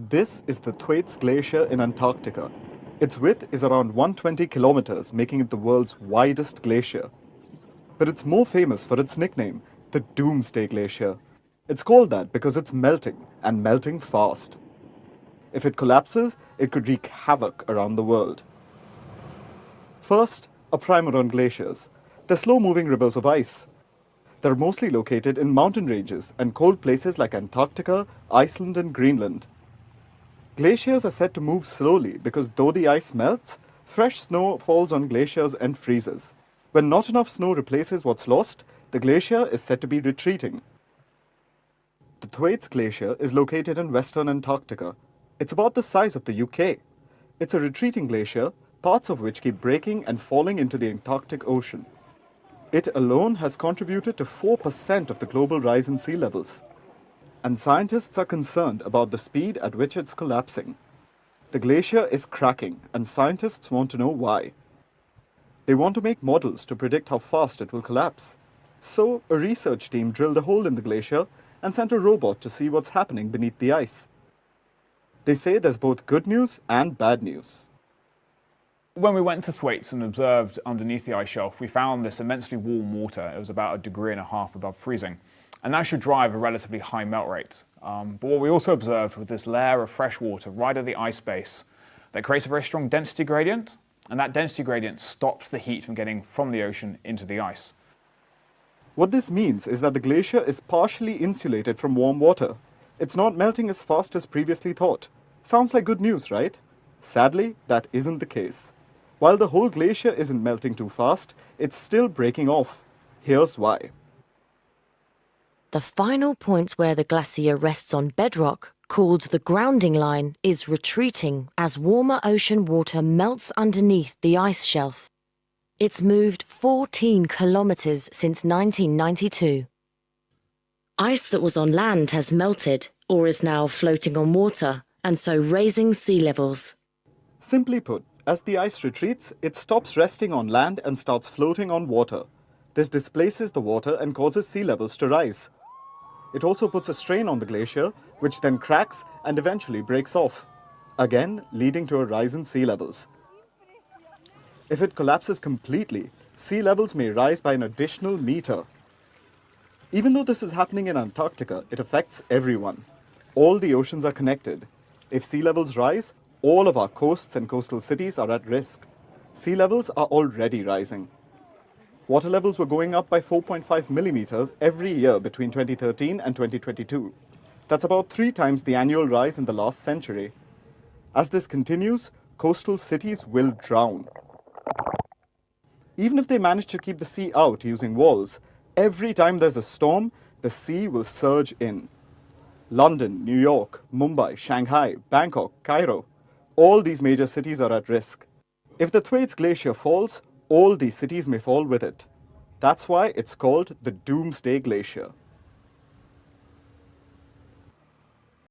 This is the Thwaites Glacier in Antarctica. Its width is around 120 kilometers, making it the world's widest glacier. But it's more famous for its nickname, the Doomsday Glacier. It's called that because it's melting, and melting fast. If it collapses, it could wreak havoc around the world. First, a primer on glaciers. They're slow-moving rivers of ice. They're mostly located in mountain ranges and cold places like Antarctica, Iceland, and Greenland. Glaciers are said to move slowly because though the ice melts, fresh snow falls on glaciers and freezes. When not enough snow replaces what's lost, the glacier is said to be retreating. The Thwaites Glacier is located in western Antarctica. It's about the size of the UK. It's a retreating glacier, parts of which keep breaking and falling into the Antarctic Ocean. It alone has contributed to 4% of the global rise in sea levels. And scientists are concerned about the speed at which it's collapsing. The glacier is cracking, and scientists want to know why. They want to make models to predict how fast it will collapse. So, a research team drilled a hole in the glacier and sent a robot to see what's happening beneath the ice. They say there's both good news and bad news. When we went to Thwaites and observed underneath the ice shelf, we found this immensely warm water. It was about 1.5 degrees above freezing. And that should drive a relatively high melt rate. But what we also observed was this layer of fresh water right at the ice base that creates a very strong density gradient, and that density gradient stops the heat from getting from the ocean into the ice. What this means is that the glacier is partially insulated from warm water. It's not melting as fast as previously thought. Sounds like good news, right? Sadly, that isn't the case. While the whole glacier isn't melting too fast, it's still breaking off. Here's why. The final point where the glacier rests on bedrock, called the grounding line, is retreating as warmer ocean water melts underneath the ice shelf. It's moved 14 kilometers since 1992. Ice that was on land has melted, or is now floating on water, and so raising sea levels. Simply put, as the ice retreats, it stops resting on land and starts floating on water. This displaces the water and causes sea levels to rise. It also puts a strain on the glacier, which then cracks and eventually breaks off, again leading to a rise in sea levels. If it collapses completely, sea levels may rise by an additional meter. Even though this is happening in Antarctica, it affects everyone. All the oceans are connected. If sea levels rise, all of our coasts and coastal cities are at risk. Sea levels are already rising. Water levels were going up by 4.5 millimeters every year between 2013 and 2022. That's about 3 times the annual rise in the last century. As this continues, coastal cities will drown. Even if they manage to keep the sea out using walls, every time there's a storm, the sea will surge in. London, New York, Mumbai, Shanghai, Bangkok, Cairo, all these major cities are at risk. If the Thwaites Glacier falls, all these cities may fall with it. That's why it's called the Doomsday Glacier.